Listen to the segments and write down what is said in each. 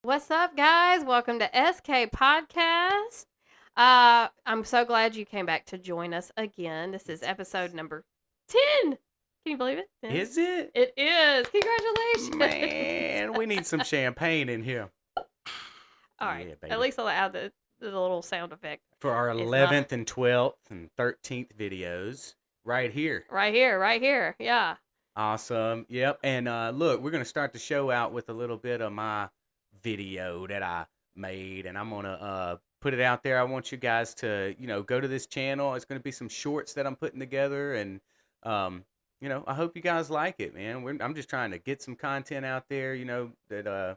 What's up, guys? Welcome to SK Podcast. I'm so glad you came back to join us again. This is episode number 10. Can you believe it? 10. Is it? It is. Congratulations. Man, we need some champagne in here. All right. Yeah, At baby. least I'll add the little sound effect. For our It's 11th and 12th and 13th videos right here. Right here. Yeah. Awesome. Yep. And look, we're going to start the show out with a little bit of my video that I made, and I'm going to put it out there. I want you guys to, go to this channel. It's going to be some shorts that I'm putting together, and I hope you guys like it, man. I'm just trying to get some content out there, that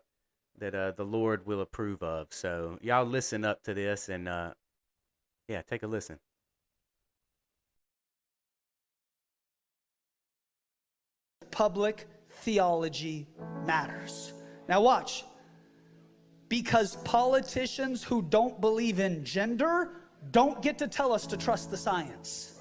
the Lord will approve of. So y'all listen up to this, and yeah, take a listen. Public theology matters. Now watch. Because politicians who don't believe in gender don't get to tell us to trust the science.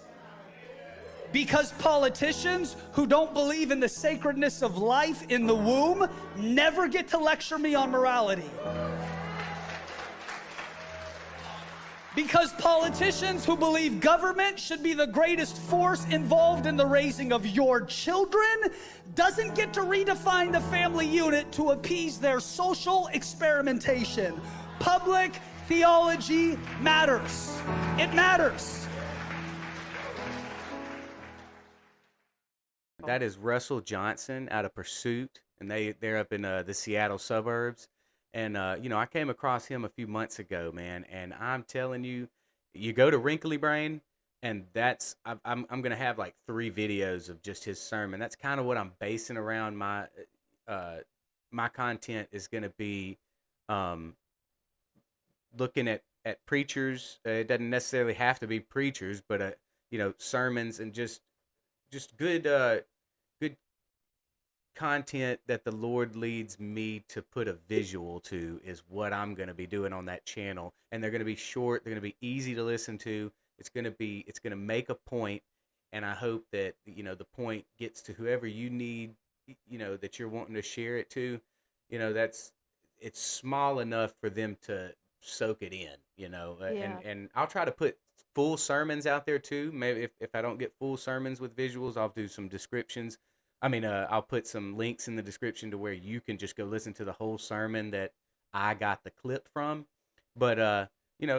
Because politicians who don't believe in the sacredness of life in the womb never get to lecture me on morality. Because politicians who believe government should be the greatest force involved in the raising of your children doesn't get to redefine the family unit to appease their social experimentation. Public theology matters. It matters. That is Russell Johnson out of Pursuit, and they're up in the Seattle suburbs. And I came across him a few months ago, man. And I'm telling you, you go to Wrinkly Brain, and I'm gonna have like 3 videos of just his sermon. That's kind of what I'm basing around my content is gonna be, looking at preachers. It doesn't necessarily have to be preachers, but sermons and just good good content that the Lord leads me to put a visual to is what I'm going to be doing on that channel. And they're going to be short, they're going to be easy to listen to. It's going to make a point, and I hope that the point gets to whoever you need, that you're wanting to share it to. It's small enough for them to soak it in, Yeah. and I'll try to put full sermons out there too. Maybe if I don't get full sermons with visuals, I'll do some descriptions. I'll put some links in the description to where you can just go listen to the whole sermon that I got the clip from. But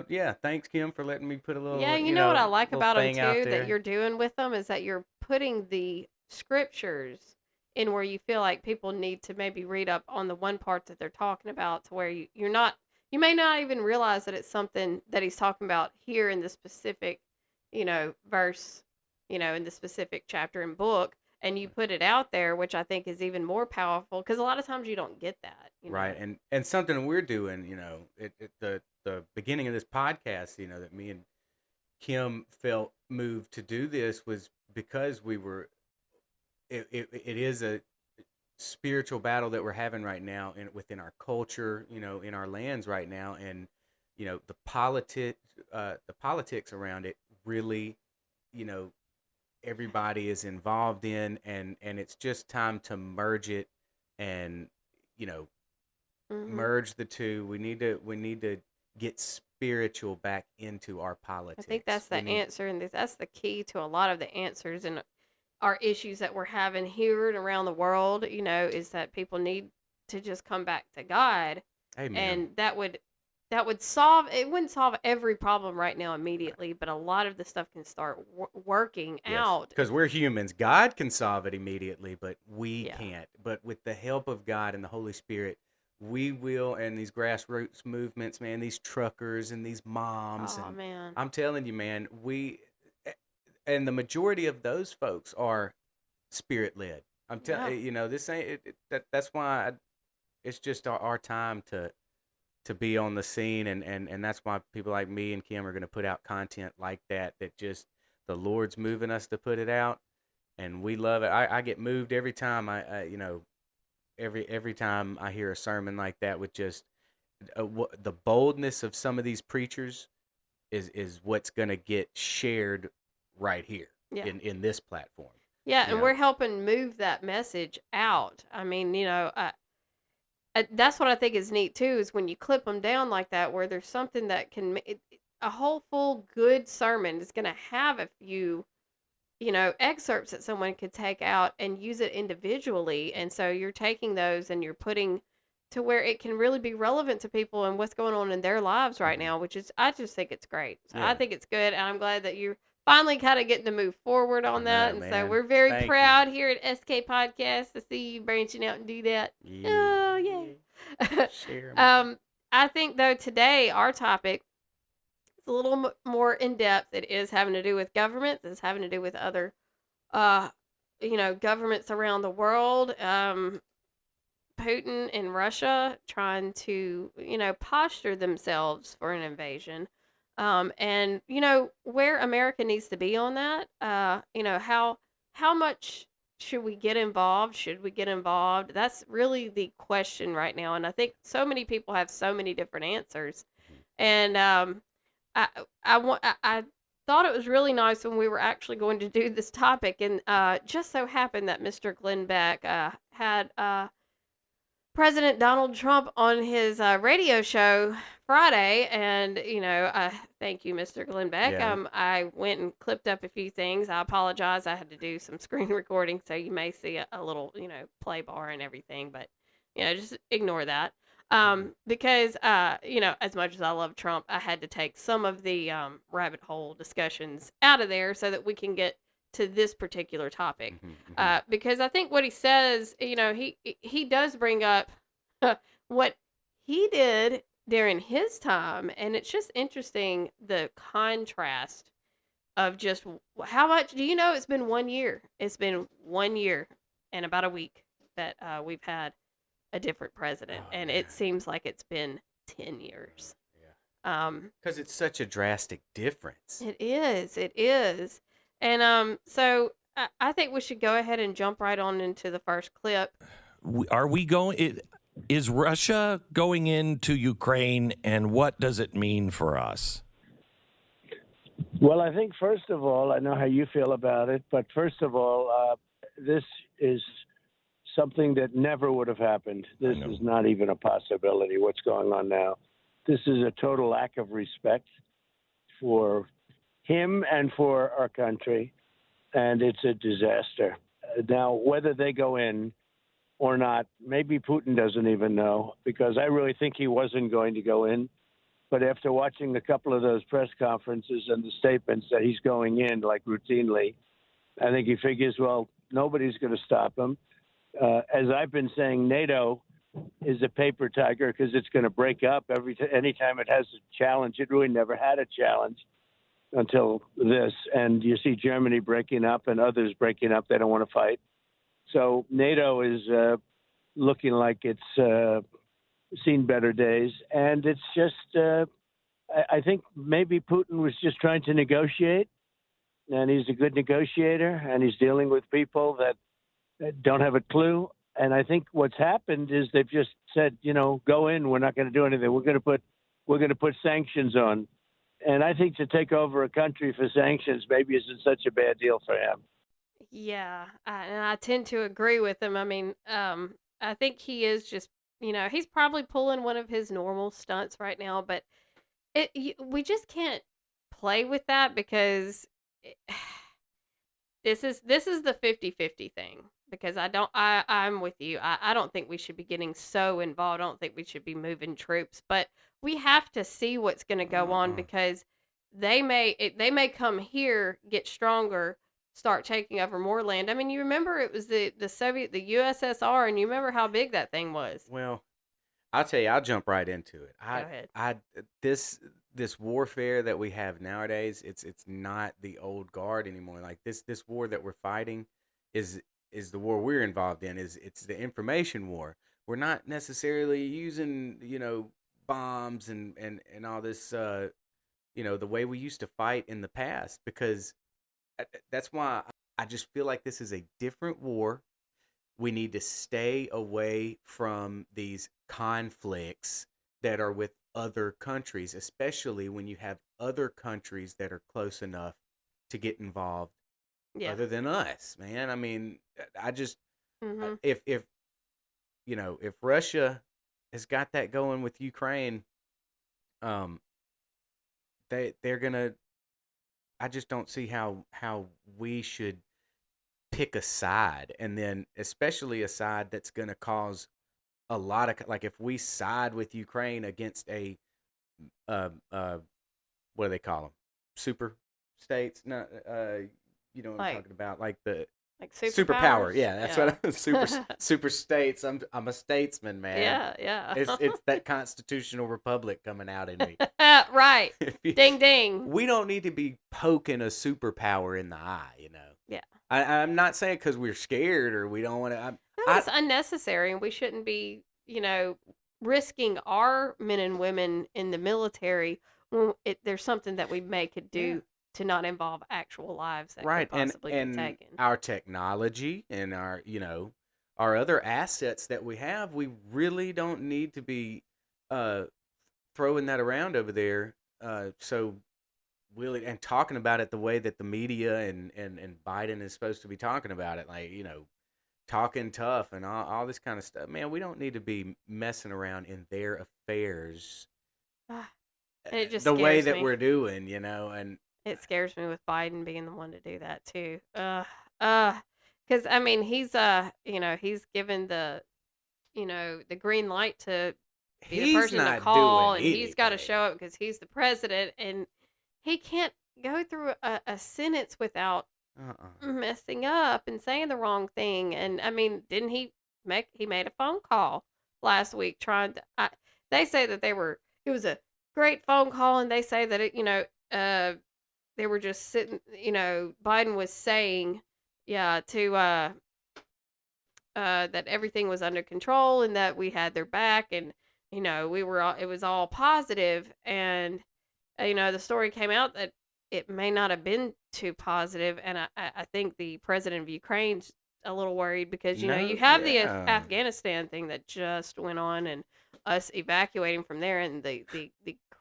yeah, thanks Kim for letting me put a little, Yeah, you know what I like little about them thing out too that there. you're doing with them is that you're putting the scriptures in where you feel like people need to maybe read up on the one part that they're talking about to where you may not even realize that it's something that he's talking about here in the specific, verse, in the specific chapter and book, and you put it out there, which I think is even more powerful because a lot of times you don't get that. Right, and something we're doing, the beginning of this podcast, that me and Kim felt moved to do this was because it is a spiritual battle that we're having right now within our culture, in our lands right now, and the politics around it really, everybody is involved in, and it's just time to merge it, and you know Hmm. merge the two. We need to get spiritual back into our I think that's politics. the answer, and that's the key to a lot of the answers and our issues that we're having here and around the world. Is that people need to just come back to God, Amen. and that would solve. It wouldn't solve every problem right now immediately, but a lot of the stuff can start working Yes, out. because we're humans. God can solve it immediately, but we Yeah. can't. But with the help of God and the Holy Spirit, we will. And these grassroots movements, man, these truckers and these moms, Oh and man. I'm telling you, man, and the majority of those folks are spirit led. Yeah. This ain't that's why it's just our time to be on the scene, and that's why people like me and Kim are going to put out content like that just the Lord's moving us to put it out, and we love it. I get moved every time every time I hear a sermon like that with just the boldness of some of these preachers is what's going to get shared right here Yeah. in this platform, Yeah, you and know. we're helping move that message out. I mean, that's what I think is neat too, is when you clip them down like that, where there's something that can a whole full good sermon is going to have a few, excerpts that someone could take out and use it individually. And so you're taking those and you're putting to where it can really be relevant to people and what's going on in their lives right Mhm. now, which is, I just think it's great. So I Yeah. think it's good. And I'm glad that you're finally kind of getting to move forward I on that. know, And so man. we're very Thank you. proud here at SK Podcast to see you branching out and do that. Oh, Yeah. yeah. Share me. um, I think, though, today our topic is a little more in depth. It is having to do with governments, it's having to do with other uh, governments around the world. Putin and Russia trying to, posture themselves for an invasion. And where America needs to be on that. How much should we get involved? Should we get involved? That's really the question right now. And I think so many people have so many different answers. Mhm. And I I thought it was really nice when we were actually going to do this topic, and just so happened that Mr. Glenn Beck had President Donald Trump on his radio show Friday, and thank you, Mr. Glenn Beck. Yeah. I went and clipped up a few things. I apologize. I had to do some screen recording, so you may see a little, play bar and everything, but just ignore that. Because as much as I love Trump, I had to take some of the rabbit hole discussions out of there so that we can get to this particular topic. Mhm. Mhm. Because I think what he says, he does bring up what he did during his time, and it's just interesting the contrast of just how much. Do you know it's been 1 year? It's been 1 year and about a week that we've had a different president, Oh and it man. seems like it's been 10 years. Yeah. Um, Because it's such a drastic difference. it is, and so I think we should go ahead and jump right on into the first clip. Are we going? Is Russia going into Ukraine, and what does it mean for us? Well, I think first of all, I know how you feel about it, but first of all, this is something that never would have happened. This know. is not even a possibility. What's going on now? This is a total lack of respect for him and for our country, and it's a disaster. Now, whether they go in or not, maybe Putin doesn't even know, because I really think he wasn't going to go in. But after watching a couple of those press conferences and the statements that he's going in like routinely, I think he figures, well, nobody's going to stop him. As I've been saying, NATO is a paper tiger because it's going to break up anytime it has a challenge. It really never had a challenge until this. And you see Germany breaking up and others breaking up. They don't want to fight. So NATO is looking like it's seen better days. And it's just, I think maybe Putin was just trying to negotiate, and he's a good negotiator, and he's dealing with people that don't have a clue. And I think what's happened is they've just said, go in. We're not going to do anything. We're going to put sanctions on. And I think to take over a country for sanctions maybe isn't such a bad deal for him. Yeah, and I tend to agree with him. I mean, I think he is just, he's probably pulling one of his normal stunts right now, but we just can't play with that because it, this is the 50-50 thing, because I'm with you. I don't think we should be getting so involved. I don't think we should be moving troops, but we have to see what's going to go on, because they may come here, get stronger, start taking over more land. I mean, you remember it was the USSR, and you remember how big that thing was. Well, I'll tell you, I'll jump right into it. Go ahead. This warfare that we have nowadays, it's not the old guard anymore. Like this war that we're fighting is the war we're involved in. It's the information war. We're not necessarily using, bombs and all this, the way we used to fight in the past, because that's why I just feel like this is a different war. We need to stay away from these conflicts that are with other countries, especially when you have other countries that are close enough to get involved Yeah. other than us, man. I mean, I just Mhm. if Russia has got that going with Ukraine, um, they're gonna. I just don't see how we should pick a side, and then especially a side that's gonna cause a lot of like if we side with Ukraine against a what do they call them? Super states? No, you know what I'm Like talking about, like the like superpower. superpowers. Yeah, that's Yeah. what super states. I'm a statesman, man. Yeah, yeah. It's that constitutional republic coming out in me. Right. If you- Ding ding. we don't need to be poking a superpower in the eye, you know. Yeah. I'm not saying because we're scared or we don't want to. No, it's unnecessary, and we shouldn't be, risking our men and women in the military when there's something that we could do to not involve actual lives that Right, could possibly be and taken. our technology and our our other assets that we really don't need to be uh throwing that around over there so willing and talking about it the way that the media and Biden is supposed to be talking about it, like talking tough and all this kind of stuff. Man, we don't need to be messing around in their affairs Ah, and it just the way scares that me. we're doing, and It scares me with Biden being the one to do that too. Because I mean, he's given the green light to be the he's person to not call, doing and he's got to anything. show up because he's the president, and he can't go through a sentence without Uh-uh. messing up and saying the wrong thing. And I mean, didn't he made a phone call last week trying to they say that it was a great phone call, and they say that they were just sitting, Biden was saying, yeah, to that everything was under control and that we had their back, and it was all positive. And the story came out that it may not have been too positive, and I think the president of Ukraine's a little worried because No, you have the yeah. Afghanistan thing that just went on, and us evacuating from there, and the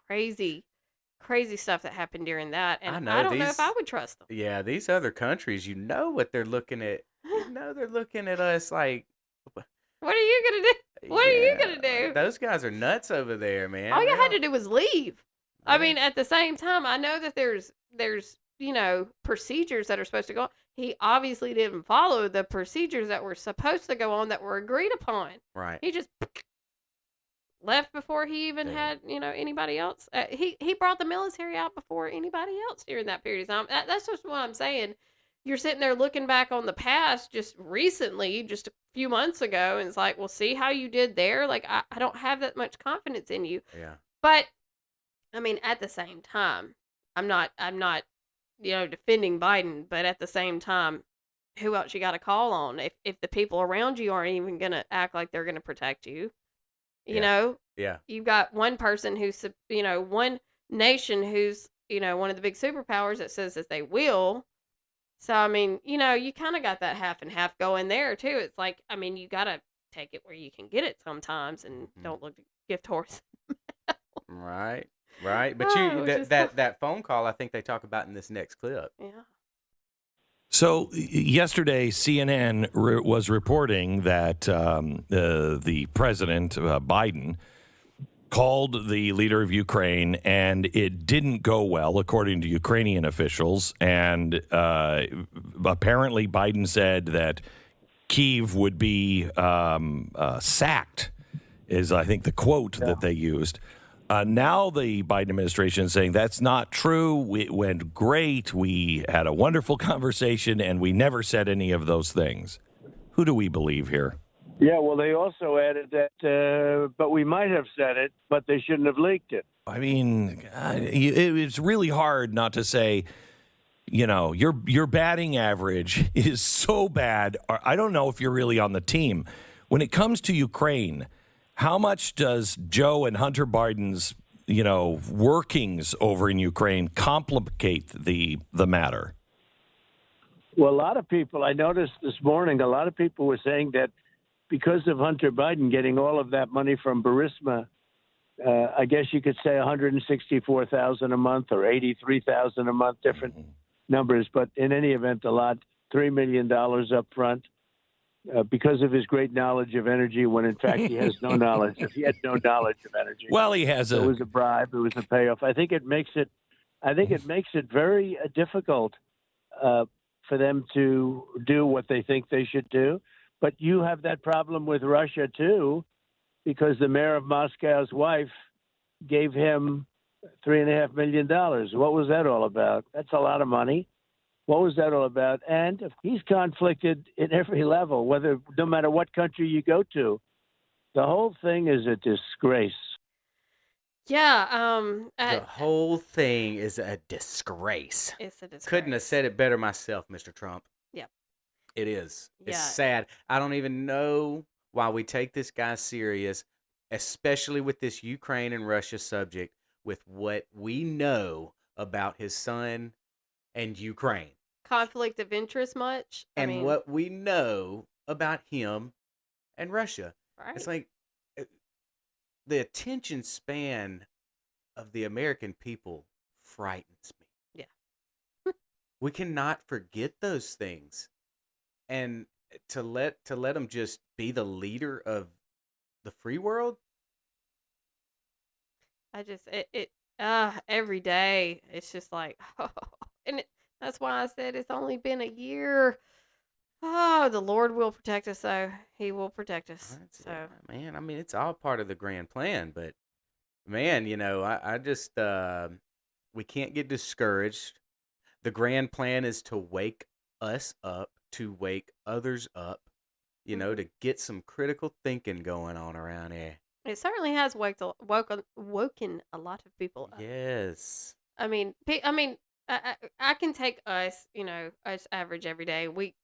crazy stuff that happened during that, and I I know don't know if I these. would trust them. Yeah, these other countries, what they're looking at. They're looking at us like, What are you gonna do? What are you yeah, gonna do? those guys are nuts over there, All man. you They had to don't. do was leave. I Yeah, mean, at the same time, I know that there's procedures that are supposed to go on. He obviously didn't follow the procedures that were supposed to go on that were agreed upon. right. He just left before he even Dude. had anybody else. He brought the military out before anybody else during that period of time. That's just what I'm saying. You're sitting there looking back on the past just recently, just a few months ago, and it's like, well, see how you did there. Like I don't have that much confidence in you. Yeah. But I mean, at the same time, I'm not defending Biden, but at the same time, who else you got to call on if the people around you aren't even going to act like they're going to protect you? Yeah. Yeah. You've got one person one nation who's, one of the big superpowers that says that they will. So, I mean, you kind of got that half and half going there too. It's like, I mean, you got to take it where you can get it sometimes, and Mhm. don't look a gift horse. Right. Right. But Which is so- that phone call, I think they talk about in this next clip. Yeah. So yesterday, CNN was reporting that the president, Biden, called the leader of Ukraine, and it didn't go well, according to Ukrainian officials. And apparently Biden said that Kyiv would be sacked, is I think the quote that they used. Now the Biden administration is saying that's not true. It went great. We had a wonderful conversation, and we never said any of those things. Who do we believe here? Yeah, well, they also added that, but we might have said it, but they shouldn't have leaked it. I mean, it's really hard not to say, your batting average is so bad. I don't know if you're really on the team. When it comes to Ukraine, how much does Joe and Hunter Biden's, workings over in Ukraine complicate the matter? Well, a lot of people, I noticed this morning, a lot of people were saying that because of Hunter Biden getting all of that money from Burisma, I guess you could say $164,000 a month or $83,000 a month, different numbers, but in any event, a lot, $3 million up front. because of his great knowledge of energy, when in fact he has no knowledge. He had no knowledge of energy. Well, he has So it was a bribe. It was a payoff. I think it makes it very difficult for them to do what they think they should do. But you have that problem with Russia too, because the mayor of Moscow's wife gave him $3.5 million. What was that all about? That's a lot of money. What was that all about? And he's conflicted in every level, no matter what country you go to. The whole thing is a disgrace. Yeah, The whole thing is a disgrace. it's a disgrace. Couldn't have said it better myself, Mr. Trump. Yep. It is. It's Yeah. sad. I don't even know why we take this guy serious, especially with this Ukraine and Russia subject, with what we know about his son and Ukraine. Conflict of interest much? I And mean, what we know about him and Russia. right? It's like the attention span of the American people frightens me. Yeah. We cannot forget those things. And to let him just be the leader of the free world. I just every day it's just like and that's why I said it's only been a year. Oh, the Lord will protect us, though. He will protect us. So Man, I mean, it's all part of the grand plan, but man, I just we can't get discouraged. The grand plan is to wake us up, to wake others up, to get some critical thinking going on around here. it certainly has woken a lot of people up. Yes. I mean, I can take us, us average every day. We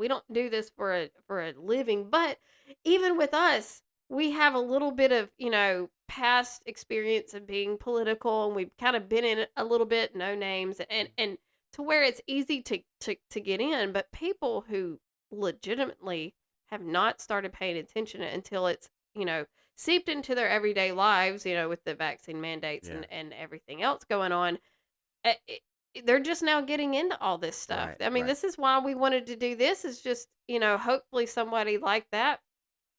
don't do this for a living, but even with us, we have a little bit of past experience of being political, and we've kind of been in it a little bit, no names, and to where it's easy to get in. But people who legitimately have not started paying attention until it's seeped into their everyday lives, with the vaccine mandates Yeah. and everything else going on. eh, it- They're just now getting into all this stuff. Right, I mean, right. this is why we wanted to do this, is just, hopefully somebody like that,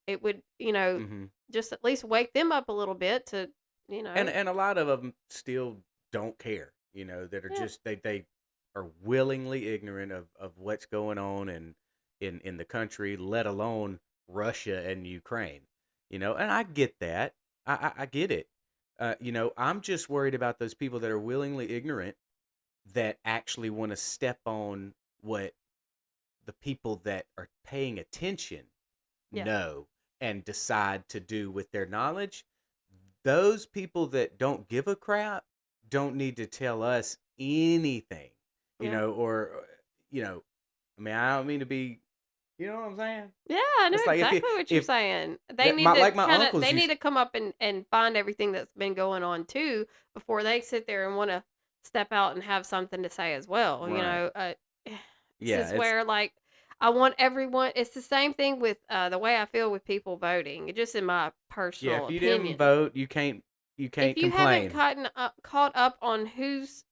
it would, Mm-hmm. just at least wake them up a little bit to, And a lot of them still don't care, that are Yeah. just they are willingly ignorant of what's going on in the country, let alone Russia and Ukraine. And I get that. I get it. I'm just worried about those people that are willingly ignorant, that actually want to step on what the people that are paying attention Yeah. know and decide to do with their knowledge. Those people that don't give a crap don't need to tell us anything, Yeah. or, I mean, I don't mean to be, you know what I'm saying? Yeah, I know It's like exactly what you're if saying. They that need my to like my kind of uncles they need used, to come up and find everything that's been going on too before they sit there and want to step out and have something to say as well. right? This Yeah, is it's where like I want everyone. It's the same thing with the way I feel with people voting. Just in my yeah. personal If you didn't opinion. vote, you can't If you haven't complain. caught up on who's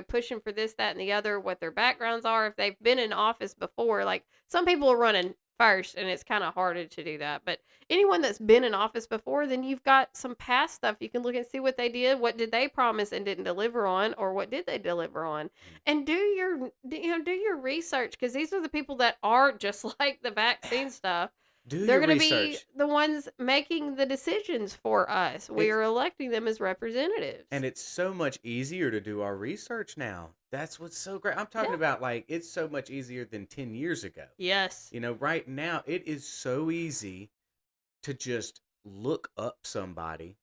pushing for this, that, and the other, what their backgrounds are, if they've been in office before, like some people are running first, and it's kind of harder to do that. But anyone that's been in office before, then you've got some past stuff you can look and see what they did, what did they promise and didn't deliver on, or what did they deliver on, and do your research, because these are the people that are just like the vaccine stuff. Do They're your going to be research. the ones making the decisions for us. We It's are electing them as representatives. And it's so much easier to do our research now. That's what's so great. I'm talking Yeah. about, like, it's so much easier than 10 years ago. Yes. Right now, it is so easy to just look up somebody.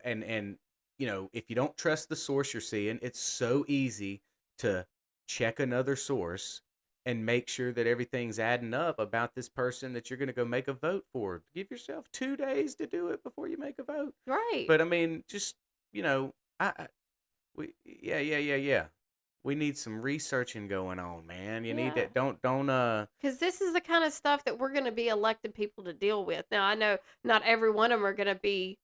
And if you don't trust the source you're seeing, it's so easy to check another source and make sure that everything's adding up about this person that you're going to go make a vote for. Give yourself 2 days to do it before you make a vote. Right. But I mean, just yeah. We need some researching going on, man. You need Yeah. that. Don't. Because this is the kind of stuff that we're going to be elected people to deal with. Now, I know not every one of them are going to be,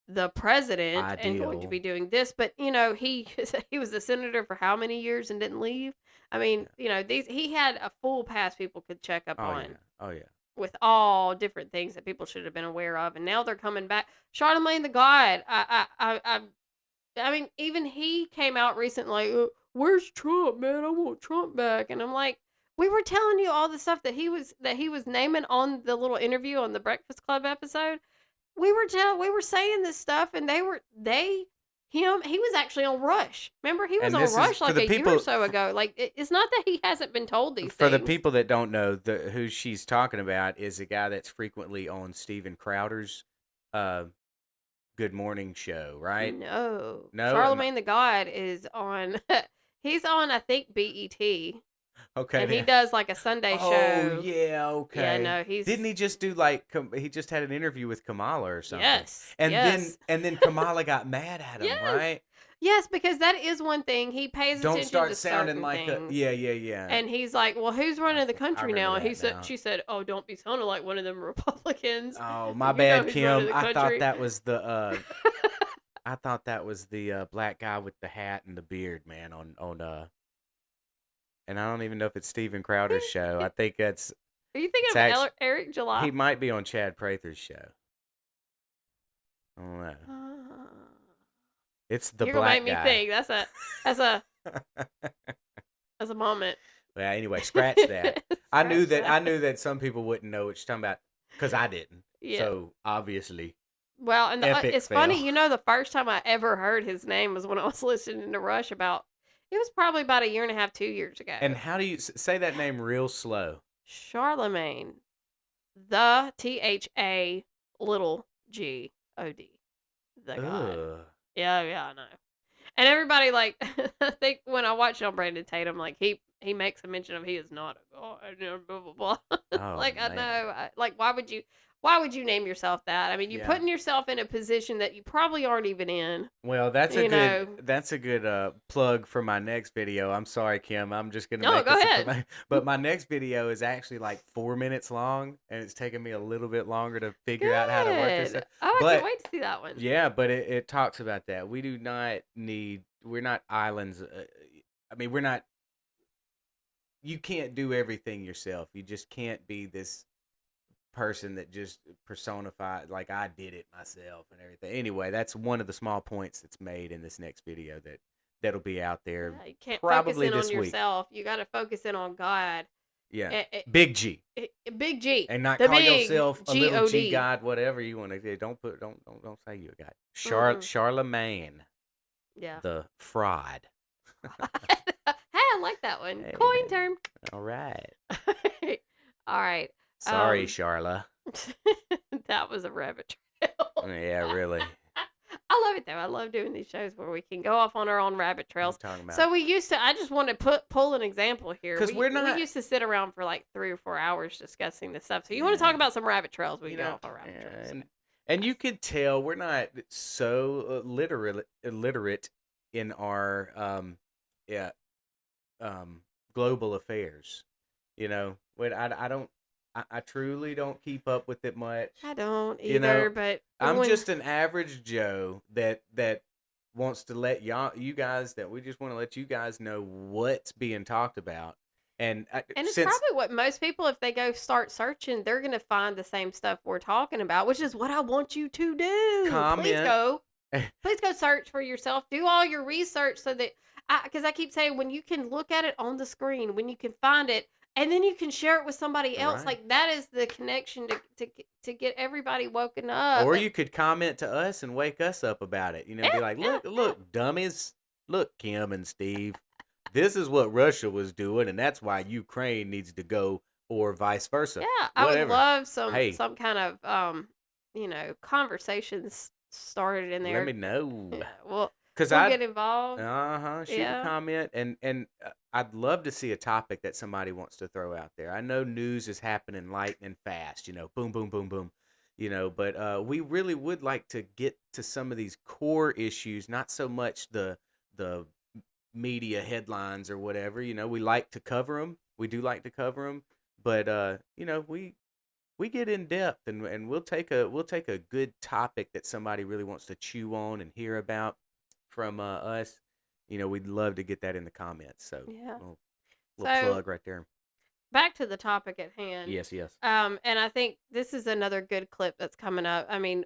the president and going to Ideal. be doing this, but he he was a senator for how many years and didn't leave? I mean, these he had a full pass people could check up Oh yeah. on Oh yeah. with all different things that people should have been aware of, and now they're coming back. Charlemagne the God, I mean, even he came out recently. Where's Trump, man? I want Trump back, and I'm like, we were telling you all the stuff that he was naming on the little interview on the Breakfast Club episode. We were saying this stuff, and he was actually on Rush. Remember, he was And on this is Rush for like the a year or people so ago. Like it's not that he hasn't been told these for the things. people that don't know, who she's talking about is a guy that's frequently on Steven Crowder's uh Good Morning show, right? No, No, Charlemagne the God is on. He's on, I think, BET, okay. and he does like a Sunday Oh show. yeah, Yeah, okay. no, Didn't he just do like he just had an interview with Kamala or something? Yes, And yes, then Kamala got mad at him, yes, right? yes, because that is one thing he pays Don't attention start to sounding certain like a things. yeah. And he's like, "Well, who's running the I country remember now?" And that now. she said, "Oh, don't be sounding like one of them Republicans. Oh, my You know bad, who's running Kim. the I thought country." that was the black guy with the hat and the beard, man, on and I don't even know if it's Steven Crowder's show. I think Are you thinking it's of actually Eric July? he might be on Chad Prather's show. I don't know. It's the You're gonna black make me guy. think. That's a that's a moment. Well, anyway, scratch that. I knew that some people wouldn't know what you're talking about because I didn't. Yeah. So obviously, Well, and epic it's fail. funny, the first time I ever heard his name was when I was listening to Rush it was probably about a year and a half, 2 years ago. And how do you say that name real slow? Charlemagne, the THA little G-O-D, the God. Ugh. Yeah, I know. And everybody I think when I watch it on Brandon Tatum, like he makes a mention of he is not a god, blah blah blah. Oh, Like I man. know, why would you name yourself that? I mean, you're Yeah. putting yourself in a position that you probably aren't even in. Well, that's a You good know. that's a good plug for my next video. I'm sorry, Kim. I'm just gonna No, make go this ahead. but my next video is actually like 4 minutes long, and it's taking me a little bit longer to figure out how to work this. Good. Out. Oh, I But can't wait to see that one. yeah, but it talks about that. We do not need. We're not islands. I mean, we're not. You can't do everything yourself. You just can't be this person that just personified like I did it myself and everything. Anyway, that's one of the small points that's made in this next video that'll be out there Yeah, you can't probably focus in this on week. yourself. You got to focus in on God. Yeah, Big G, G. and not The call big yourself a little G G-O-D. God, whatever you want to do. Don't say you a God. Mm-mm. Charlemagne, Yeah. the fraud. Hey, I like that one. Hey, Coin man. term. All right. All right. Sorry, Charla. That was a rabbit trail. Yeah, really. I love it though. I love doing these shows where we can go off on our own rabbit What are trails. you talking about? So we used to. I just want to pull an example here. 'Cause we're not- We used to sit around for like 3 or 4 hours discussing this stuff. So you want to talk about some rabbit trails? We You go know, off on rabbit trails. and you could tell we're not so illiterate in our global affairs. I truly don't keep up with it much. I don't either, You know, but I'm when- just an average Joe that wants to let you guys know what's being talked about. And it's probably what most people, if they go start searching, they're going to find the same stuff we're talking about, which is what I want you to do. Comment. Please go search for yourself. Do all your research so that, because I keep saying, when you can look at it on the screen, when you can find it, and then you can share it with somebody else, Right. like that is the connection to get everybody woken up. Or you could comment to us and wake us up about it. Be like, look, dummies. Look, Kim and Steve. This is what Russia was doing, and that's why Ukraine needs to go, or vice versa. Yeah, I would Whatever. love Hey. some kind of conversations started in there. Let me know. Yeah, well, Because we'll get involved. shoot Yeah. a comment, and I'd love to see a topic that somebody wants to throw out there. I know news is happening lightning fast, boom, boom, boom, boom, but we really would like to get to some of these core issues, not so much the media headlines or whatever. We like to cover them. We do like to cover them, but we we get in depth, and we'll take a good topic that somebody really wants to chew on and hear about from us. We'd love to get that in the comments. So, Yeah. little So plug right there. back to the topic at hand. Yes, yes. And I think this is another good clip that's coming up. I mean,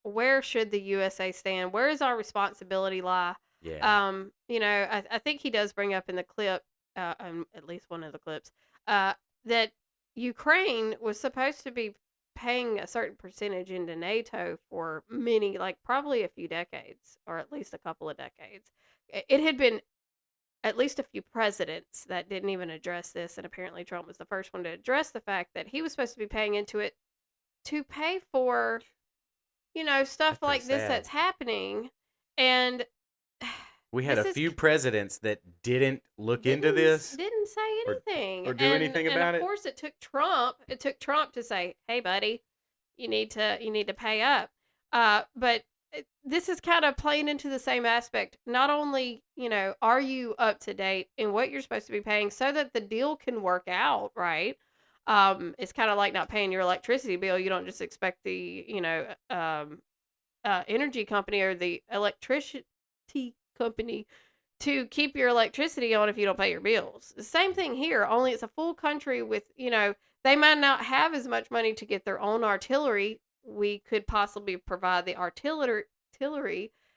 where should the USA stand? Where does our responsibility lie? Yeah. I think he does bring up in the clip, at least one of the clips, uh, that Ukraine was supposed to be paying a certain percentage into NATO for many, like probably a few decades, or at least a couple of decades. It had been at least a few presidents that didn't even address this, and apparently Trump was the first one to address the fact that he was supposed to be paying into it to pay for, stuff That's pretty like this sad. that's happening. And We had this a is few presidents that didn't look into this didn't say or anything, or do anything and about of it. course it took Trump to say, "Hey, buddy, you need to pay up." But this is kind of playing into the same aspect. Not only, are you up to date in what you're supposed to be paying so that the deal can work out, right? It's kind of like not paying your electricity bill. You don't just expect the, energy company or the electricity company to keep your electricity on if you don't pay your bills. The same thing here, only it's a full country with, they might not have as much money to get their own artillery. We could possibly provide the artillery,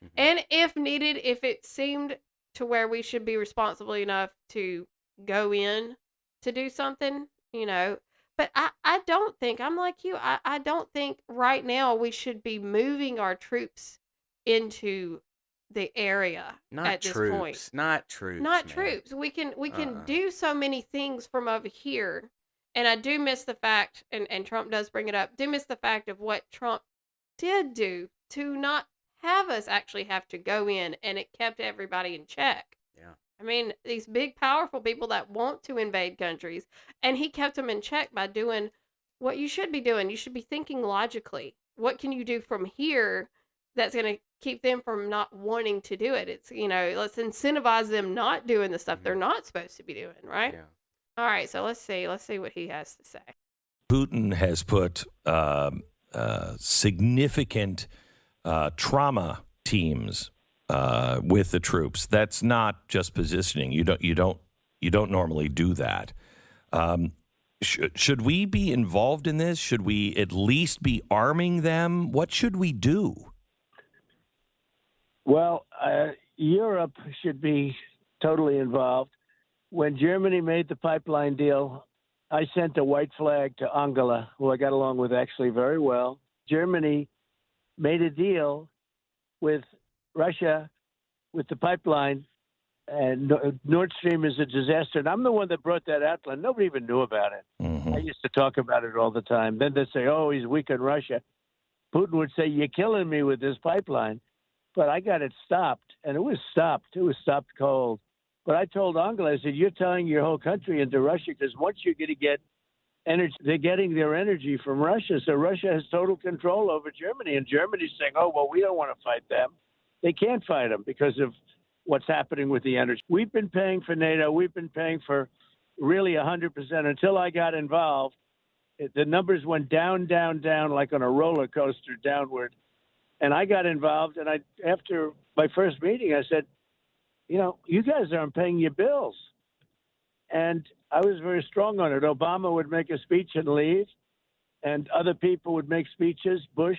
Mhm. and if needed, if it seemed to where we should be responsible enough to go in to do something, But I don't think, I'm like you, I don't think right now we should be moving our troops into the area Not at this point. troops. Not troops, Not man. troops. We can Uh-uh. do so many things from over here. And I do miss the fact, and Trump does bring it up, do miss the fact of what Trump did do to not have us actually have to go in, and it kept everybody in check. Yeah. I mean, these big, powerful people that want to invade countries, and he kept them in check by doing what you should be doing. You should be thinking logically. What can you do from here that's going to keep them from not wanting to do it? It's, let's incentivize them not doing the stuff they're Mhm. not supposed to be doing, right? Yeah. All right, so let's see. Let's see what he has to say. Putin has put significant trauma teams with the troops. That's not just positioning. You don't normally do that. Should we be involved in this? Should we at least be arming them? What should we do? Well, Europe should be totally involved. When Germany made the pipeline deal, I sent a white flag to Angela, who I got along with actually very well. Germany made a deal with Russia with the pipeline, and Nord Stream is a disaster. And I'm the one that brought that out. Nobody even knew about it. I used to talk about it all the time. Then they'd say, oh, he's weak on Russia. Putin would say, you're killing me with this pipeline. But I got it stopped, and it was stopped. It was stopped cold. But I told Angela, I said, you're tying your whole country into Russia, because once you're going to get energy, they're getting their energy from Russia. So Russia has total control over Germany. And Germany's saying, oh, well, we don't want to fight them. They can't fight them because of what's happening with the energy. We've been paying for NATO. We've been paying for really 100% until I got involved. The numbers went down, down, down like on a roller coaster downward. And I got involved. And after my first meeting, I said, you guys aren't paying your bills. And I was very strong on it. Obama would make a speech and leave, and other people would make speeches, Bush,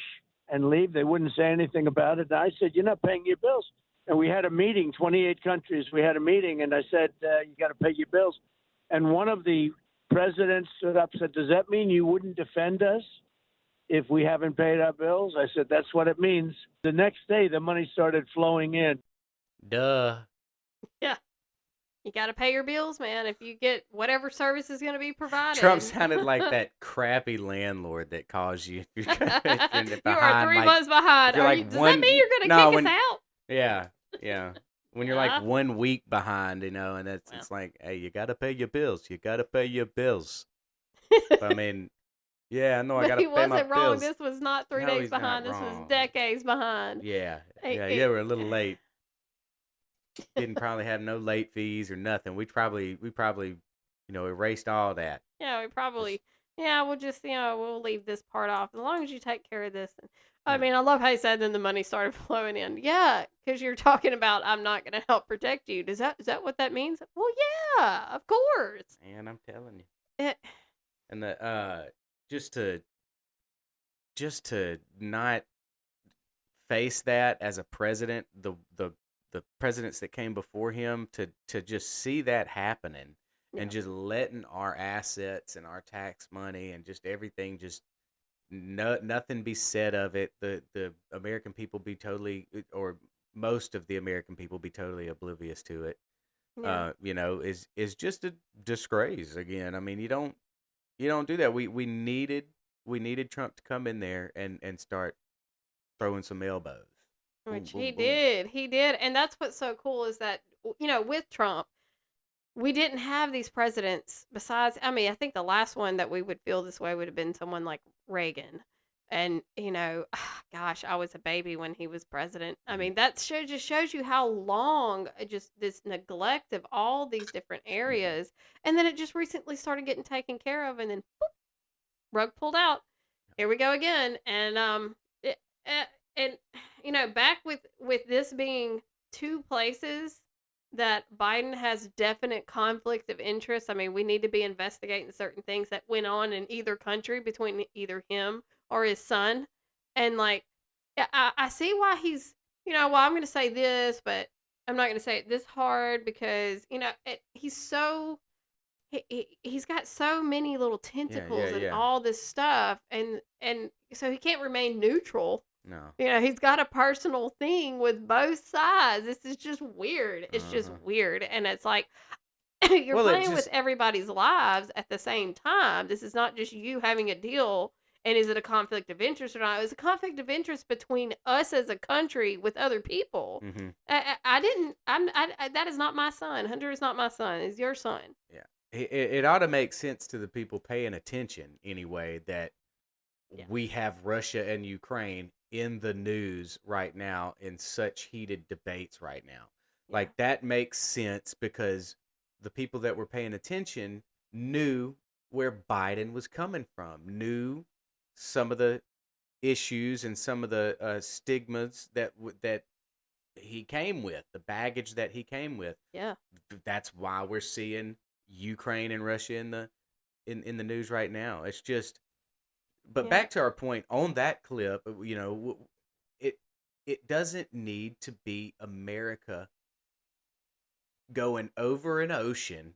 and leave. They wouldn't say anything about it. And I said, you're not paying your bills. And we had a meeting, 28 countries. We had a meeting, and I said, you got to pay your bills. And one of the presidents stood up and said, does that mean you wouldn't defend us if we haven't paid our bills? I said, that's what it means. The next day, the money started flowing in. Duh. Yeah. You got to pay your bills, man, if you get whatever service is going to be provided. Trump sounded like that crappy landlord that calls you if you're behind. You are 3 months behind. you're like does that mean you're going to no, kick when- us out? Yeah, yeah. When you're Yeah. like 1 week behind, and it's Well. it's like, hey, you gotta pay your bills. You gotta pay your bills. I mean, yeah, I know I But gotta he pay my wasn't wrong. bills. This was not 3 No, days he's not behind. This was wrong. decades behind. Yeah, Hey, yeah, we're a little late. Didn't probably have no late fees or nothing. We probably erased all that. Yeah, we probably yeah, we'll just, we'll leave this part off as long as you take care of this. I Yeah. mean, I love how he said then the money started flowing in. Yeah, because you're talking about I'm not going to help protect you. Is that what that means? Well, yeah, of course. And I'm telling you. It, And just to not face that as a president, the presidents that came before him, to just see that happening yeah, and just letting our assets and our tax money and just everything, just nothing be said of it. The American people be totally, or most of the American people be totally oblivious to it. yeah, Is just a disgrace again. I mean, you don't do that. We needed Trump to come in there and start throwing some elbows. Boom, which he boom, boom. did. He did. And that's what's so cool is that, with Trump, we didn't have these presidents besides, I mean, I think the last one that we would feel this way would have been someone like Reagan. And, gosh, I was a baby when he was president. I Mhm, mean, just shows you how long just this neglect of all these different mhm. areas. And then it just recently started getting taken care of and then rug pulled out. Here we go again. And, it, uh, and, back with this being two places that Biden has definite conflict of interest. I mean, we need to be investigating certain things that went on in either country between either him or his son. And like, yeah, I see why he's, well, I'm going to say this, but I'm not going to say it this hard because, he's so, he's got so many little Yeah, yeah, tentacles and yeah. all this stuff. And so he can't remain neutral. No. He's got a personal thing with both sides. This is just weird. It's just Uh-huh. weird. And it's like you're Well, it playing with just everybody's lives at the same time. This is not just you having a deal. And is it a conflict of interest or not? It's a conflict of interest between us as a country with other people. mhm. I didn't. That is not my son. Hunter is not my son. It's your son. Yeah. It ought to make sense to the people paying attention anyway that Yeah. we have Russia and Ukraine in the news right now in such heated debates right now. Yeah. Like that makes sense because the people that were paying attention knew where Biden was coming from, knew some of the issues and some of the stigmas that he came with, the baggage that he came with. Yeah. That's why we're seeing Ukraine and Russia in the news right now. It's just, but Yeah. back to our point on that clip, it it doesn't need to be America going over an ocean,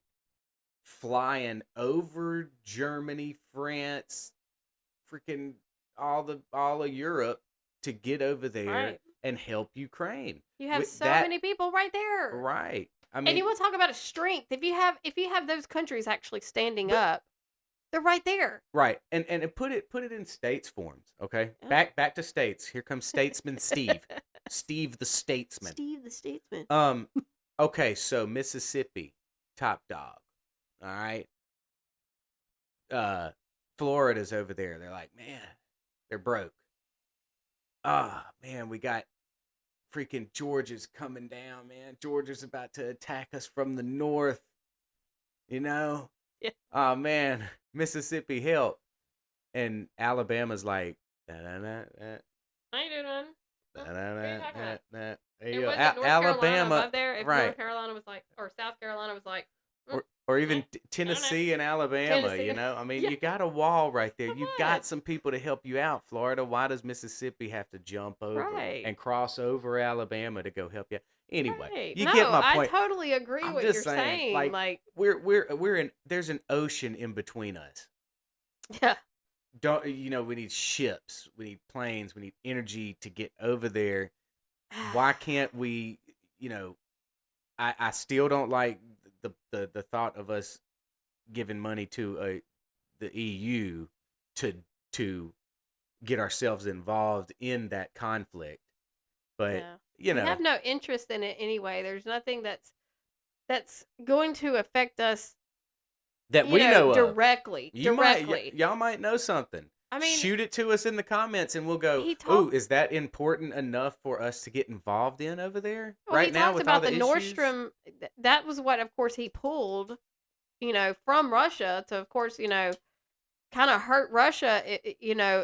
flying over Germany, France, freaking all of Europe to get over there Right. and help Ukraine. You have With so that, many people right there. right? I And mean, you want to talk about a strength. If you have those countries actually standing but up, they're right there. right, and put it in states forms, okay? Yeah. Back to states. Here comes statesman Steve, Steve the statesman. Steve the statesman. Um, okay, so Mississippi, top dog. All right. Uh, Florida's over there. They're like, man, they're broke. Ah, man, we got freaking Georgia's coming down, man. Georgia's about to attack us from the north. You know? Yeah. Oh man, Mississippi, help! And Alabama's like, da da da da I ain't doing none. da What da are you da talking da. about? There It you go. wasn't North Carolina Alabama, above there. If right? North Carolina was like, or South Carolina was like, Or even eh, no, no, Tennessee and Alabama. Tennessee. I mean, Yeah. you got a wall right there. So You've what? got some people to help you out. Florida, why does Mississippi have to jump over Right. and cross over Alabama to go help you? Anyway, Right. you No, get my I point. totally agree I'm what just you're saying, saying. like Like, we're in. There's an ocean in between us. yeah. Don't we need ships, we need planes, we need energy to get over there. Why can't we? I still don't like the thought of us giving money to the EU to to get ourselves involved in that conflict. But Yeah. you We know have no interest in it anyway. There's nothing that's going to affect us, that we know of. directly. Directly. Y'all might know something. I mean, Shoot it to us in the comments, and we'll go. he Oh, talked is that important enough for us to get involved in over there well, he right now talked with all about the the issues? Nordstrom. That was what, of course, he pulled, from Russia to, of course, kind of hurt Russia,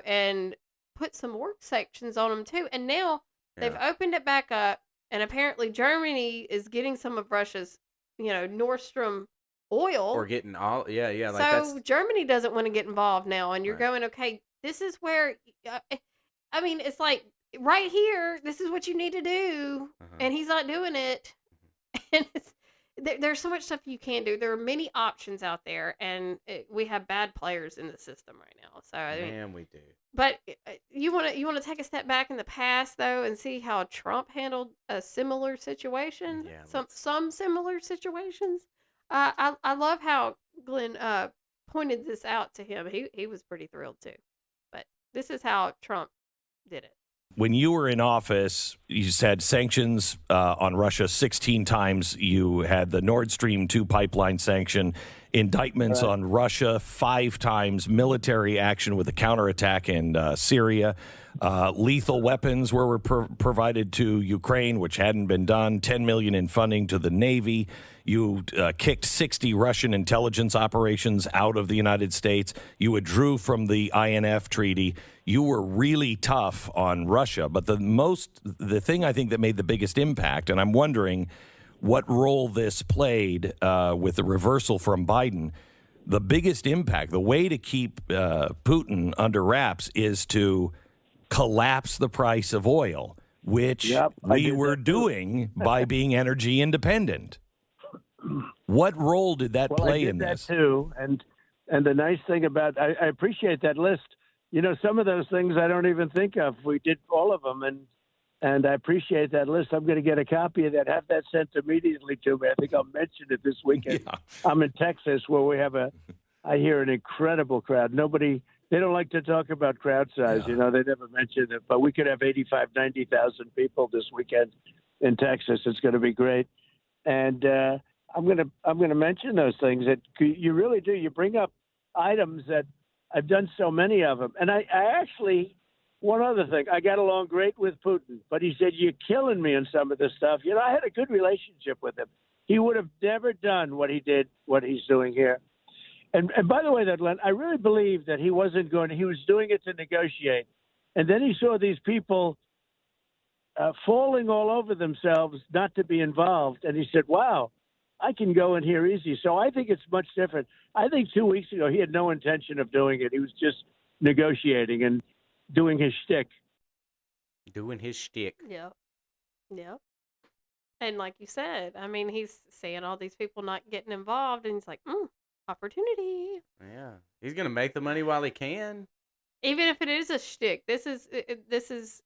and put some more sanctions on them too. And now they've Yeah. opened it back up, and apparently Germany is getting some of Russia's, Nord Stream Or oil. getting all, yeah, like So that's, Germany doesn't want to get involved now, and you're right. going, okay, this is where, I mean, it's like right here, this is what you need to do, Uh-huh. and he's not doing it. And there's so much stuff you can do. There are many options out there, and we have bad players in the system right now. So I mean, Man, we do. but you want to take a step back in the past though, and see how Trump handled a similar situation. Yeah, Some similar situations. I love how Glenn pointed this out to him. He was pretty thrilled too. But this is how Trump did it. When you were in office, you said sanctions on Russia 16 times. You had the Nord Stream 2 pipeline sanction, indictments Right. on Russia 5 times, military action with a counterattack in Syria, lethal weapons were provided to Ukraine, which hadn't been done, $10 million in funding to the Navy. You kicked 60 Russian intelligence operations out of the United States. You withdrew from the INF treaty. You were really tough on Russia. But the thing I think that made the biggest impact, and I'm wondering what role this played with the reversal from Biden, the biggest impact, the way to keep Putin under wraps is to collapse the price of oil, which Yep, I we did were that too. doing by being energy independent. What role did that Well, I play did in that this? too, and the nice thing about I appreciate that list. Some of those things I don't even think of. We did all of them, and I appreciate that list. I'm going to get a copy of that. Have that sent immediately to me. I think I'll mention it this weekend. Yeah. I'm in Texas, where we have I hear an incredible crowd. They don't like to talk about crowd size. Yeah. They never mention it, but we could have 85, 90,000 people this weekend in Texas. It's going to be great. And I'm going to mention those things that you really do. You bring up items that I've done so many of them. And I actually, one other thing, I got along great with Putin, but he said, "You're killing me in some of this stuff." I had a good relationship with him. He would have never done what he did, what he's doing here. And by the way, Len, I really believe that he wasn't going to, he was doing it to negotiate. And then he saw these people falling all over themselves not to be involved. And he said, "Wow, I can go in here easy." So I think it's much different. I think 2 weeks ago, he had no intention of doing it. He was just negotiating and doing his shtick. Doing his shtick. Yep. Yep. And like you said, I mean, he's seeing all these people not getting involved, and he's like, opportunity. Yeah. He's going to make the money while he can. Even if it is a shtick, this is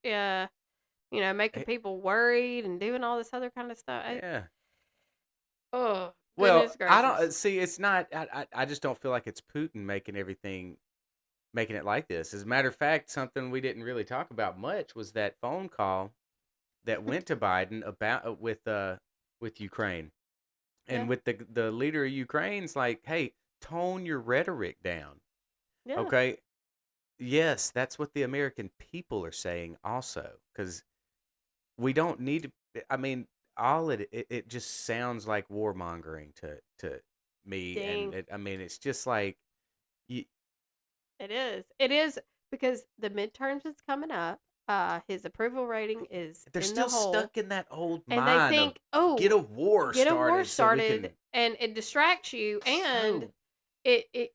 making Eh, people worried and doing all this other kind of stuff. Yeah. Oh, Well, goodness I don't gracious. see. It's not. I just don't feel like it's Putin making it like this. As a matter of fact, something we didn't really talk about much was that phone call that went to Biden about with Ukraine, Yeah, and with the leader of Ukraine's like, "Hey, tone your rhetoric down." yeah, Okay. Yes, that's what the American people are saying also, because we don't need to. I mean, all it just sounds like warmongering to me, and dang. I mean, it's just like you, It is. It is because the midterms is coming up. His approval rating is they're in the still hole, stuck in that old and they mind of think, oh, get a war get a war started so we started, can. and it distracts you, and True. it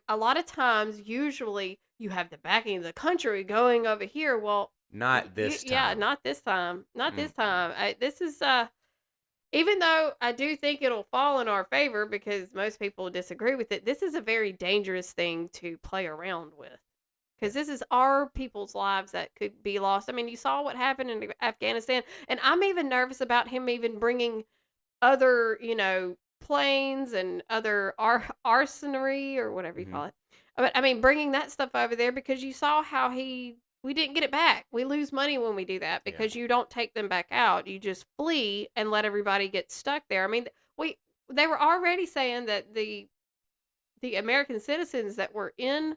a lot of times, usually you have the backing of the country going over here. Well, Not this yeah, time. not this time, not this Mm-mm. time. This is even though I do think it'll fall in our favor because most people disagree with it, this is a very dangerous thing to play around with. Yeah. Because this is our people's lives that could be lost. I mean, you saw what happened in Afghanistan, and I'm even nervous about him even bringing other, planes and other arsenary or whatever you Hmm. call it. But I mean, bringing that stuff over there because you saw how we didn't get it back. We lose money when we do that Yeah. because you don't take them back out. You just flee and let everybody get stuck there. I mean, we they were already saying that the American citizens that were in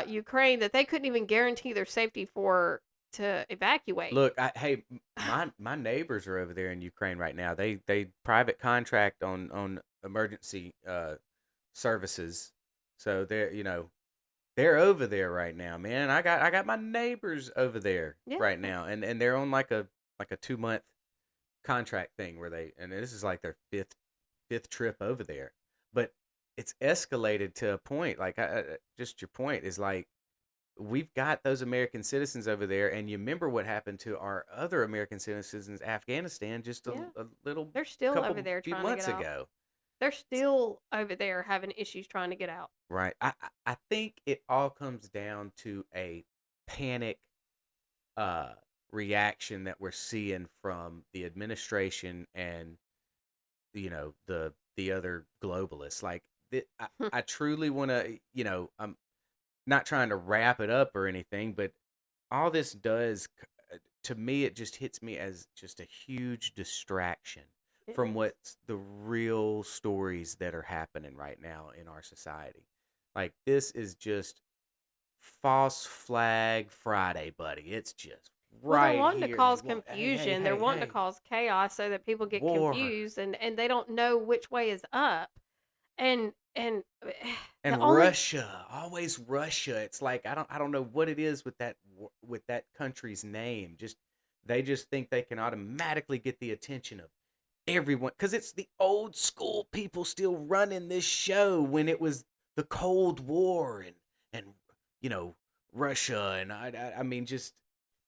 Ukraine that they couldn't even guarantee their safety for to evacuate. Look, hey, my neighbors are over there in Ukraine right now. They private contract on emergency services, so they're they're over there right now, man. I got my neighbors over there Yeah. right now, and they're on like a 2 month contract thing where and this is like their fifth trip over there, but it's escalated to a point like just your point is like we've got those American citizens over there, and you remember what happened to our other American citizens in Afghanistan just Yeah. a little They're still couple over there few trying to months get out. ago. They're still over there having issues trying to get out. Right. I think it all comes down to a panic uh reaction that we're seeing from the administration and the other globalists. Like I truly want to, I'm not trying to wrap it up or anything, but all this does to me it just hits me as just a huge distraction It from is. what's the real stories that are happening right now in our society. Like this is just false flag Friday, buddy. It's just Well, they're right wanting to here. And cause they want, hey, hey, confusion. They're hey, wanting to hey, cause chaos so that people get war. confused and they don't know which way is up. And the And only Russia, always Russia. It's like I don't know what it is with that country's name. Just they just think they can automatically get the attention of everyone because it's the old school people still running this show when it was the Cold War and you know Russia and I mean just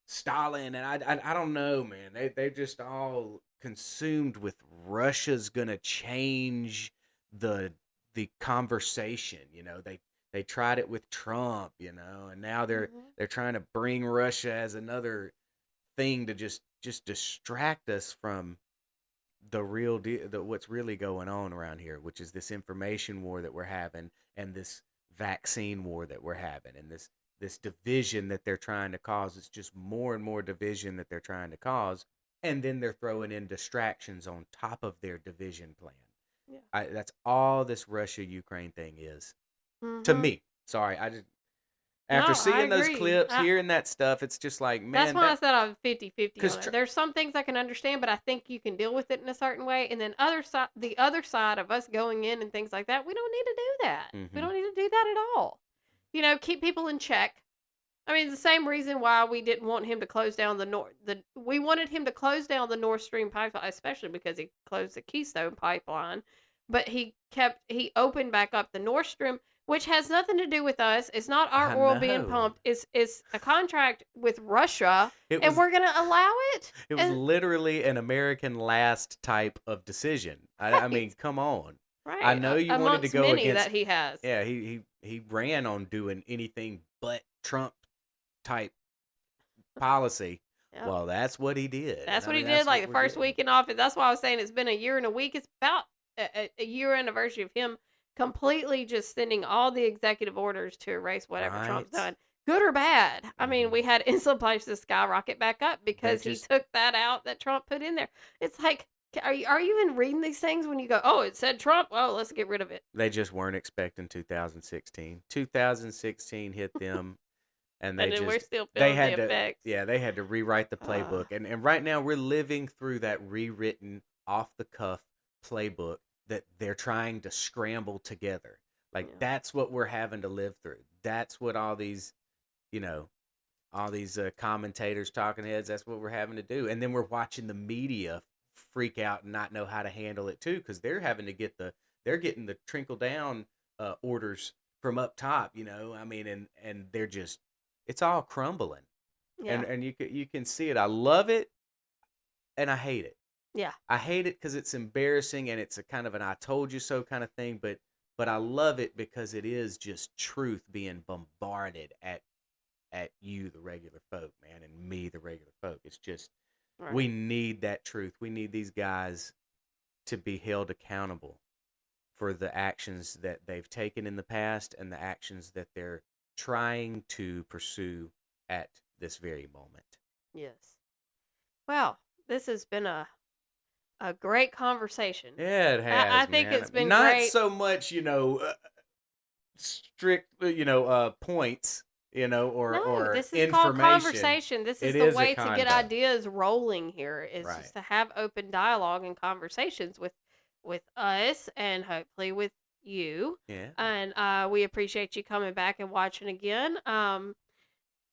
Stalin and I don't know, man. They're just all consumed with Russia's gonna change the the conversation. They tried it with Trump, and now they're Mhm. they're trying to bring Russia as another thing to just distract us from the real deal, what's really going on around here, which is this information war that we're having, and this vaccine war that we're having, and this division that they're trying to cause. It's just more and more division that they're trying to cause, and then they're throwing in distractions on top of their division plan. Yeah. That's all this Russia Ukraine thing is to Mhm. me. Sorry, I just after No, I seeing those agree. clips, hearing that stuff, it's just like, That's man, why I that said I'm 50-50 because on it. There's some things I can understand, but I think you can deal with it in a certain way. And then the other side of us going in and things like that, we don't need to do that. We hmm don't need to do that at all. Keep people in check. I mean, it's the same reason why we didn't want him to close down we wanted him to close down the Nord Stream pipeline, especially because he closed the Keystone pipeline, but he opened back up the Nord Stream, which has nothing to do with us. It's not our I oil being know pumped. It's a contract with Russia, it and was we're gonna allow it. it was And literally an American last type of decision. I mean, right, come on. I right, know you wanted to amongst go many against. that he has. Yeah, he ran on doing anything but Trump type policy. Yep. Well, that's what he did, and That's I what he mean did, that's like what the we're first getting. week in office. That's why I was saying it's been a year and a week. It's about a year anniversary of him completely just sending all the executive orders to erase whatever Trump's Right. done, good or bad. I mean, hmm we had insulin prices skyrocket back up They because he just took that out that Trump put in there. It's like, are you even reading these things when you go, oh, it said Trump? Oh, let's get rid of it. they just weren't expecting 2016. 2016 hit them, and And they then we're just still they feeling the had to effects. yeah they had to rewrite the Uh, playbook, and right now we're living through that rewritten off the cuff playbook that they're trying to scramble together. Like yeah. that's what we're having to live through. That's what you know all these commentators, talking heads, that's what we're having to do. And then we're watching the media freak out and not know how to handle it too, because they're having to they're getting the trickle down orders from up top. I mean, and they're just it's all crumbling, and Yeah. you can see it. I love it and I hate it. Yeah. I hate it because it's embarrassing and it's a kind of an "I told you so" kind of thing. But I love it because it is just truth being bombarded at you, the regular folk, man, and me, the regular folk. It's just we Right. need that truth. We need these guys to be held accountable for the actions that they've taken in the past and the actions that they're trying to pursue at this very moment. Yes. Well, this has been a great conversation. Yeah, it I has, think man. it's been Not great. so much, strict, points, No, or this is called information. conversation. This It is the is a way to get convo. ideas rolling here is just Right. to have open dialogue and conversations with us and hopefully with you. Yeah. And we appreciate you coming back and watching again.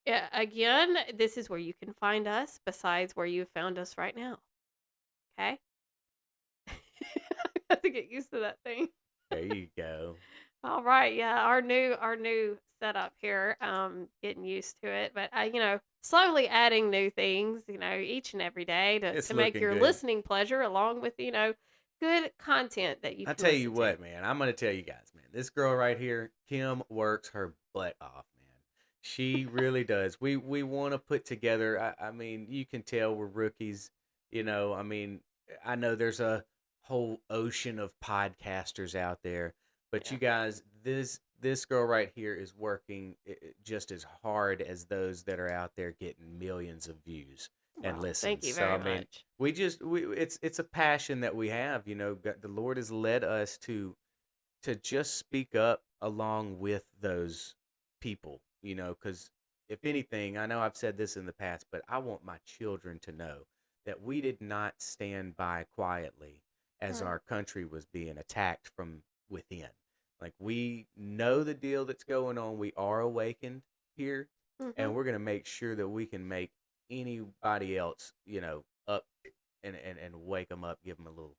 Yeah, again, this is where you can find us besides where you found us right now. Okay? I have to get used to that thing. There you go. All right, yeah, our new setup here. Getting used to it, but slowly adding new things, each and every day It's to make looking your good. listening pleasure, along with good content that you I can tell you listen to. what, man. I'm gonna tell you guys, man. This girl right here, Kim, works her butt off, man. She really does. We want to put together. I mean, you can tell we're rookies. I mean, I know there's a whole ocean of podcasters out there, but Yeah. you guys, this girl right here is working just as hard as those that are out there getting millions of views and Well, thank listens. you So I very mean, much. it's a passion that we have. The Lord has led us to just speak up along with those people. Because if anything, I know I've said this in the past, but I want my children to know that we did not stand by quietly as Right. our country was being attacked from within. Like, we know the deal that's going on. We are awakened here, Mhm. and we're going to make sure that we can make anybody else, up and wake them up, give them a little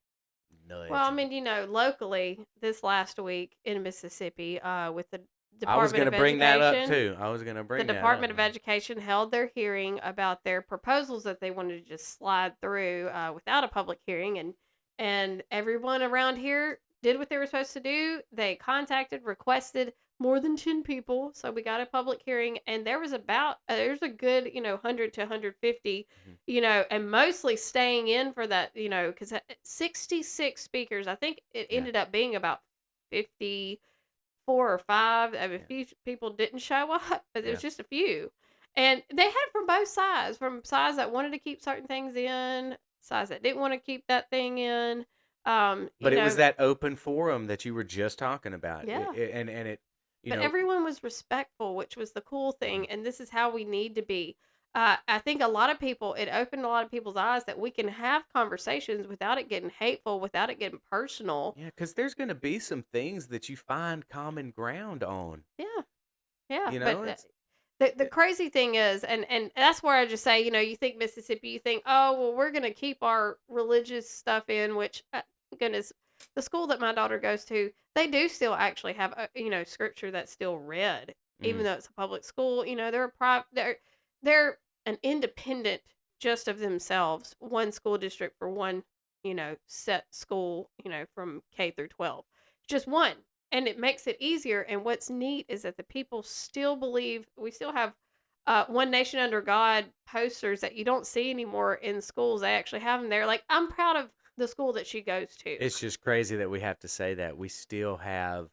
Well, nudge. I And mean, locally this last week in Mississippi, with the I was Department going to of bring that up Education, too. I was going to the bring that up, Department of man. Education held their hearing about their proposals that they wanted to just slide through without a public hearing, and everyone around here did what they were supposed to do. They contacted, requested more than 10 people, so we got a public hearing, and there's a good 100 to 150, Mhm. and mostly staying in for that, because 66 speakers. I think it Yeah, ended up being about 54 or 5. I mean, yeah, a few people didn't show up, but it was yeah. just a few. And they had from both sides, from sides that wanted to keep certain things in, sides that didn't want to keep that thing in. Um, But you it was know, that open forum that you were just talking about, yeah. and it, you But know, everyone was respectful, which was the cool mhm. thing, and this is how we need to be. I think a lot of people, it opened a lot of people's eyes that we can have conversations without it getting hateful, without it getting personal. Yeah, because there's going to be some things that you find common ground on. Yeah, yeah. You But know, it's the it, crazy thing is, and that's where I just say, you think Mississippi, you think, oh, well, we're going to keep our religious stuff in, which, goodness, the school that my daughter goes to, they do still actually have, scripture that's still read, even mm, though it's a public school. They're a private, they're an independent just of themselves, one school district for one, set school, from K through 12. Just one, and it makes it easier. And what's neat is that the people still believe we still have One Nation Under God posters that you don't see anymore in schools. They actually have them there. Like, I'm proud of the school that she goes to. it's just crazy that we have to say that we still have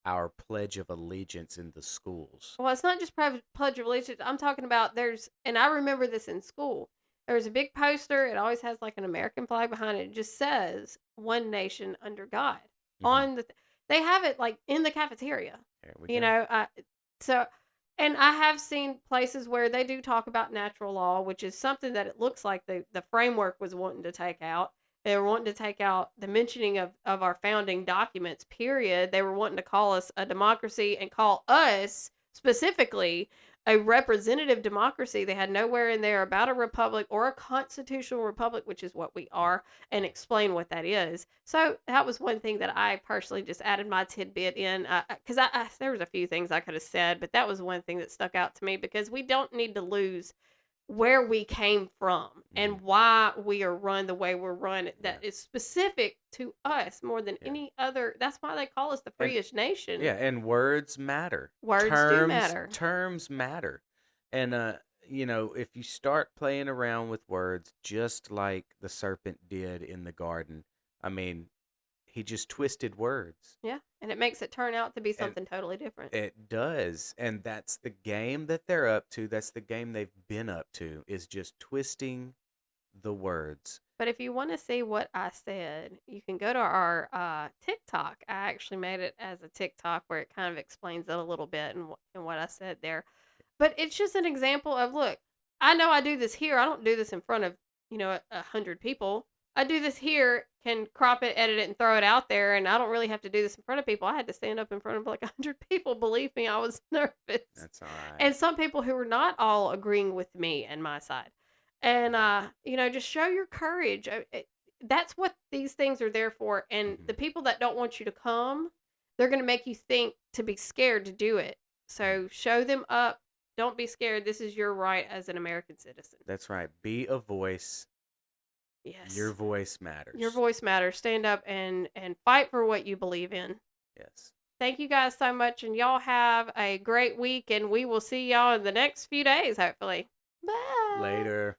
our Pledge of Allegiance in the schools. Well, it's not just Pledge of Allegiance. I'm talking about and I remember this in school. There's a big poster. It always has like an American flag behind it. It just says One Nation Under God Hmm. on they have it like in the cafeteria. There we You go. know, so, and I have seen places where they do talk about natural law, which is something that it looks like the framework was wanting to take out. They were wanting to take out the mentioning of our founding documents, period. They were wanting to call us a democracy and call us specifically a representative democracy. They had nowhere in there about a republic or a constitutional republic, which is what we Mm. are, and explain what that is. So that was one thing that I personally just added my tidbit in, because there was a few things I could have said, but that was one thing that stuck out to me because we don't need to lose where we came from Mhm. and why we are run the way we're run. Yeah, That is specific to us more than yeah, any other. That's why they call us the and freest nation. yeah, and words matter. Words do matter. Terms matter, and if you start playing around with words, just like the serpent did in the garden, I mean, he just twisted words, Yeah, and it makes it turn out to be and something totally different. it does, and that's the game that they're up to. That's the game they've been up to, is just twisting the words. But if you want to see what I said, you can go to our TikTok. I actually made it as a TikTok where it kind of explains it a little bit and what I said there. But it's just an example of, look, I know I do this here. I don't do this in front of 100 people. I do this here, can crop it, edit it, and throw it out there, and I don't really have to do this in front of people. I had to stand up in front of like 100 people. Believe me, I was nervous. That's all right. And some people who were not all agreeing with me and my side. And, just show your courage. That's what these things are there for. And the people that don't want you to come, they're going to make you think to be scared to do it. So show them up. Don't be scared. This is your right as an American citizen. That's right. Be a voice. Yes. Your voice matters. Your voice matters. Stand up and fight for what you believe in. Yes. Thank you guys so much, and y'all have a great week, and we will see y'all in the next few days, hopefully. Bye. Later.